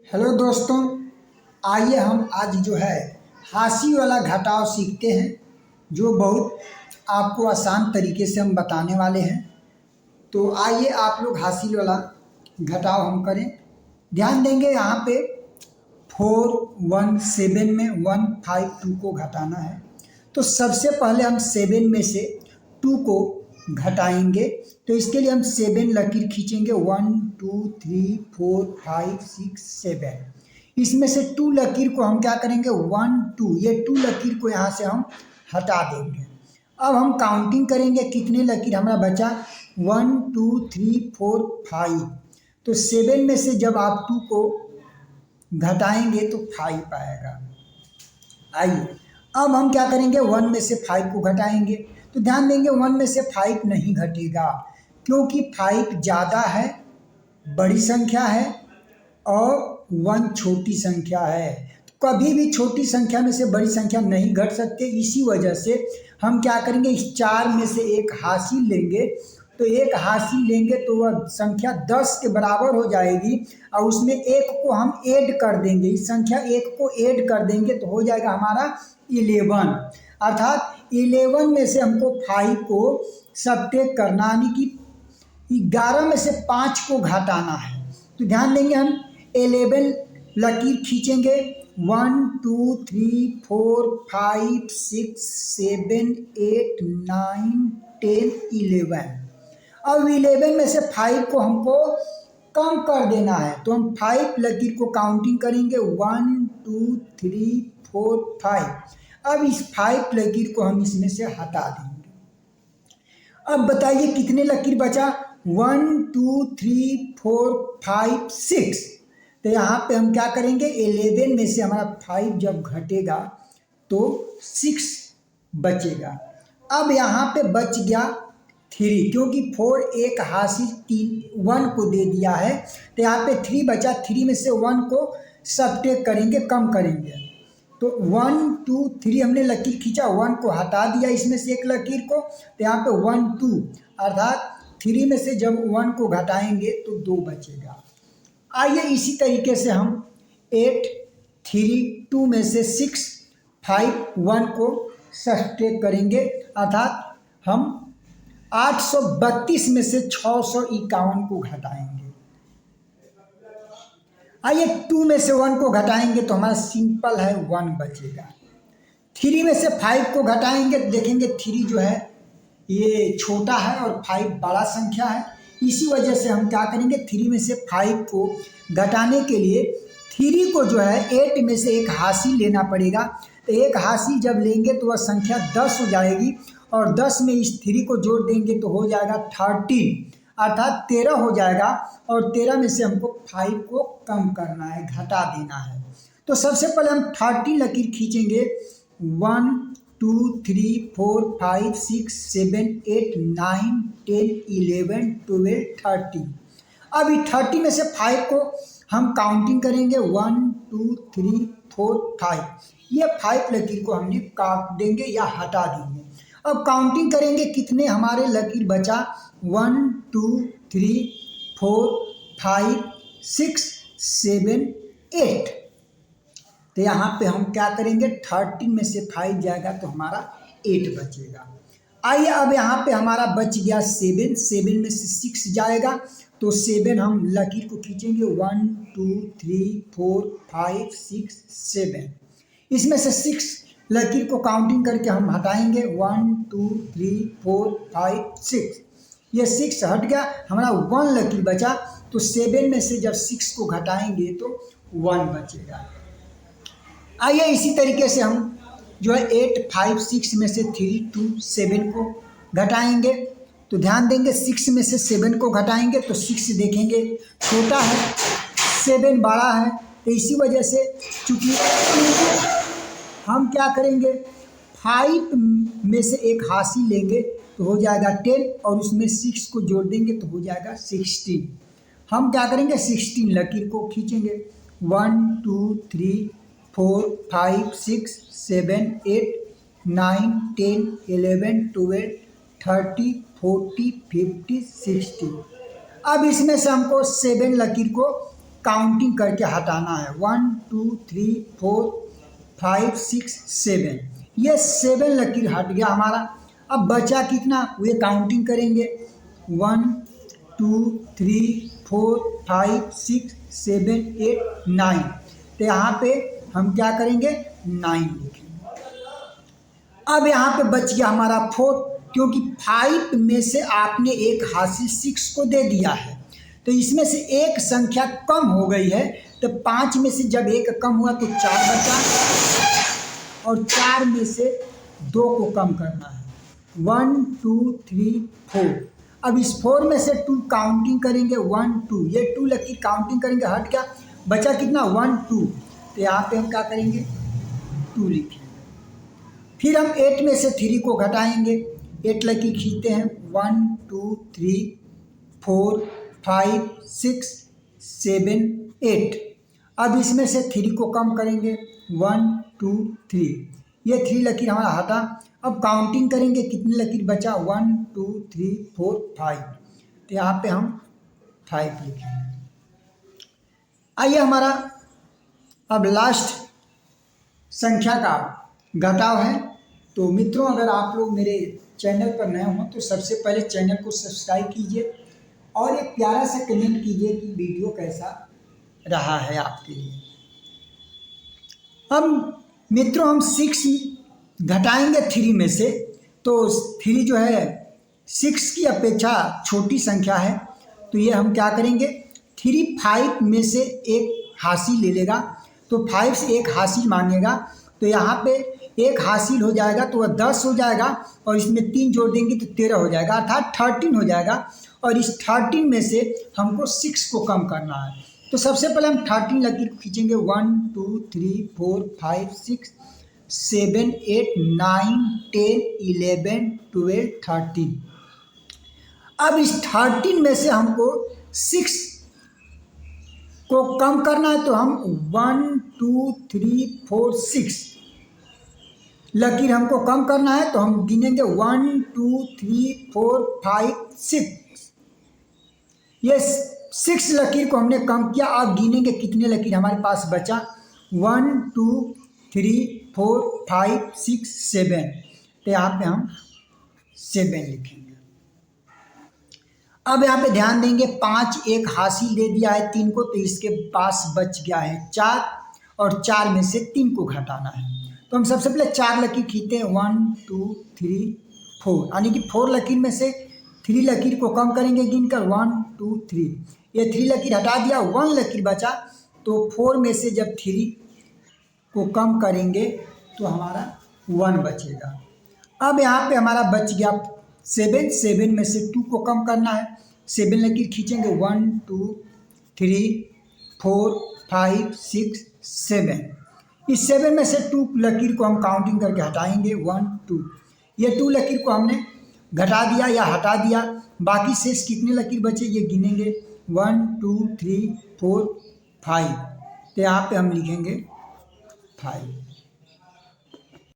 Hello दोस्तों, आइए हम आज जो है हाशी वाला घटाव सीखते हैं, जो बहुत आपको आसान तरीके से हम बताने वाले हैं। तो आइए आप लोग हाशी वाला घटाव हम करें। ध्यान देंगे यहाँ पे 417 में 152 को घटाना है। तो सबसे पहले हम 7 में से 2 को घटाएंगे। तो इसके लिए हम 7 लकीर खींचेंगे, 1 2 3 4 5 6 7। इसमें से 2 लकीर को हम क्या करेंगे, 1 2, ये 2 लकीर को यहाँ से हम हटा देंगे। अब हम काउंटिंग करेंगे, कितने लकीर हमारा बचा, 1 2 3 4 5। तो 7 में से जब आप 2 को घटाएंगे तो 5 आएगा। आइए अब हम क्या करेंगे, 1 में से 5 को घटाएंगे। तो ध्यान देंगे 1 में से 5 नहीं घटेगा, क्योंकि 5 ज़्यादा है, बड़ी संख्या है, और 1 छोटी संख्या है। तो कभी भी छोटी संख्या में से बड़ी संख्या नहीं घट सकते। इसी वजह से हम क्या करेंगे, इस 4 में से एक हासिल लेंगे। तो एक हासिल लेंगे तो वह संख्या 10 के बराबर हो जाएगी, और उसमें एक को हम ऐड कर देंगे। इस संख्या एक को ऐड कर देंगे तो हो जाएगा हमारा 11। अर्थात 11 में से हमको 5 को सबट्रैक्ट करना, यानी कि 11 में से 5 को घटाना है। तो ध्यान देंगे हम 11 लकीर खींचेंगे, 1 2 3 4 5 6 7 8 9 10 11। अब 11 में से 5 को हमको कम कर देना है। तो हम 5 लकीर को काउंटिंग करेंगे, 1 2 3 4 5। अब इस 5 लकीर को हम इसमें से हटा देंगे। अब बताइए कितने लकीर बचा, 1 2 3 4 5 6। तो यहाँ पे हम क्या करेंगे, 11 में से हमारा 5 जब घटेगा तो 6 बचेगा। अब यहाँ पे बच गया 3, क्योंकि 4 एक हासिल 1 को दे दिया है। तो यहाँ पे 3 बचा, 3 में से 1 को सबट्रैक्ट करेंगे, कम करेंगे। तो 1 2 3 हमने लकीर खींचा, 1 को हटा दिया इसमें से एक लकीर को। तो यहाँ पे 1 2, अर्थात 3 में से जब 1 को घटाएंगे तो 2 बचेगा। आइए इसी तरीके से हम 8 3 2 में से 6 5 1 को सबट्रैक्ट करेंगे, अर्थात हम 832 में से 651 को घटाएंगे। आइए 2 में से 1 को घटाएंगे तो हमारा सिंपल है 1 बचेगा। 3 में से 5 को घटाएंगे तो देखेंगे 3 जो है ये छोटा है और 5 बड़ा संख्या है। इसी वजह से हम क्या करेंगे, 3 में से 5 को घटाने के लिए 3 को जो है 8 में से एक हासिल लेना पड़ेगा। तो एक हासिल जब लेंगे तो वह संख्या 10 हो जाएगी, और 10 में इस 3 को जोड़ देंगे तो हो जाएगा 13, अर्थात 13 हो जाएगा। और 13 में से हमको 5 को कम करना है, घटा देना है। तो सबसे पहले हम 30 लकीर खींचेंगे, 1 2 3 4 5 6 7 8 9 10 11 12 13। अब इस 30 में से 5 को हम काउंटिंग करेंगे, 1 2 3 4 5। ये 5 लकीर को हमने काट देंगे या हटा देंगे। अब काउंटिंग करेंगे, कितने हमारे लकीर बचा, 1 2 3 4 5 6 7 8। तो यहाँ पे हम क्या करेंगे, 13 में से 5 जाएगा तो हमारा 8 बचेगा। आइए अब यहाँ पे हमारा बच गया 7, 7 में से 6 जाएगा। तो 7 हम लकीर को खींचेंगे, 1 2 3 4 5 6 7। इसमें से 6 लकीर को काउंटिंग करके हम हटाएंगे, 1 2 3 4 5 6। ये 6 हट गया, हमारा 1 लकीर बचा। तो 7 में से जब 6 को घटाएंगे तो 1 बचेगा। आइए इसी तरीके से हम जो है 8 5 6 में से 3 2 7 को घटाएंगे। तो ध्यान देंगे 6 में से 7 को घटाएंगे तो 6 देखेंगे छोटा है, 7 बड़ा है। तो इसी वजह से चूँकि हम क्या करेंगे, 5 में से एक हासिल लेंगे तो हो जाएगा 10, और उसमें 6 को जोड़ देंगे तो हो जाएगा 16। हम क्या करेंगे, 16 लकीर को खींचेंगे, 1 2 3 4 5 6 7 8 9 10 11 12 30 40 50 60। अब इसमें से हमको 7 लकीर को काउंटिंग करके हटाना है। 1 2 3 4 5 6 7, ये 7 लकीर हट गया हमारा। अब बचा कितना, ये काउंटिंग करेंगे 1 2 3 4 5 6 7 8 9। तो यहाँ पे हम क्या करेंगे 9 लिखेंगे। अब यहाँ पे बच गया हमारा 4, क्योंकि 5 में से आपने एक हासिल 6 को दे दिया है, तो इसमें से एक संख्या कम हो गई है। तो 5 में से जब एक कम हुआ तो 4 बचा, और 4 में से 2 को कम करना है। 1 2 3 4। अब इस 4 में से 2 काउंटिंग करेंगे 1 2, ये 2 लकीर काउंटिंग करेंगे, हट गया, बचा कितना 1 2। तो यहाँ पे हम क्या करेंगे 2 लिखेंगे। फिर हम 8 में से 3 को घटाएंगे, 8 लकीर खींचते हैं 1 2 3 4 5 6 7 8। अब इसमें से 3 को कम करेंगे 1 2 3, ये 3 लकीर हमारा हटा। अब काउंटिंग करेंगे, कितने लकीर बचा 1 2 3 4 5। तो यहाँ पे हम 5 लिखेंगे। आइए हमारा अब लास्ट संख्या का घटाव है। तो मित्रों, अगर आप लोग मेरे चैनल पर नए हों तो सबसे पहले चैनल को सब्सक्राइब कीजिए और एक प्यारा सा कमेंट कीजिए कि वीडियो कैसा रहा है आपके लिए। अब मित्रों हम 6 घटाएंगे 3 में से, तो 3 जो है 6 की अपेक्षा छोटी संख्या है, तो ये हम क्या करेंगे 3 5 में से एक हासिल ले लेगा, तो 5 से एक हासिल मांगेगा, तो यहाँ पे एक हासिल हो जाएगा तो वह 10 हो जाएगा, और इसमें 3 जोड़ देंगे तो 13 हो जाएगा, अर्थात 13 हो जाएगा। और इस 13 में से हमको 6 को कम करना है। तो सबसे पहले हम 13 लकीर खींचेंगे 1 2 3 4 5 6 7 8 9 10 11 12 13। अब इस 13 में से हमको 6 को कम करना है, तो हम 1 2 3 4 6 लकीर हमको कम करना है, तो हम गिनेंगे 1 2 3 4 5 6। ये 6 लकीर को हमने कम किया। अब गिनेंगे कितने लकीर हमारे पास बचा 1 2 3 4 5 6 7। तो यहाँ पे हम 7 लिखेंगे। अब यहाँ पे ध्यान देंगे 5 एक हासिल दे दिया है 3 को, तो इसके पास बच गया है 4, और 4 में से 3 को घटाना है। तो हम सबसे पहले 4 लकीर खींचते हैं 1 2 3 4, यानी कि 4 लकीर में से 3 लकीर को कम करेंगे गिनकर 1 2 3। ये 3 लकीर हटा दिया, 1 लकीर बचा, तो 4 में से जब 3 को कम करेंगे तो हमारा 1 बचेगा। अब यहाँ पे हमारा बच गया 7, 7 में से 2 को कम करना है, 7 लकीर खींचेंगे 1 2 3 4 5 6 7। इस 7 में से 2 लकीर को हम काउंटिंग करके हटाएंगे 1 2। ये 2 लकीर को हमने घटा दिया या हटा दिया, बाकी शेष कितने लकीर बचे ये गिनेंगे 1 2 3 4 5। तो यहाँ पे हम लिखेंगे 5।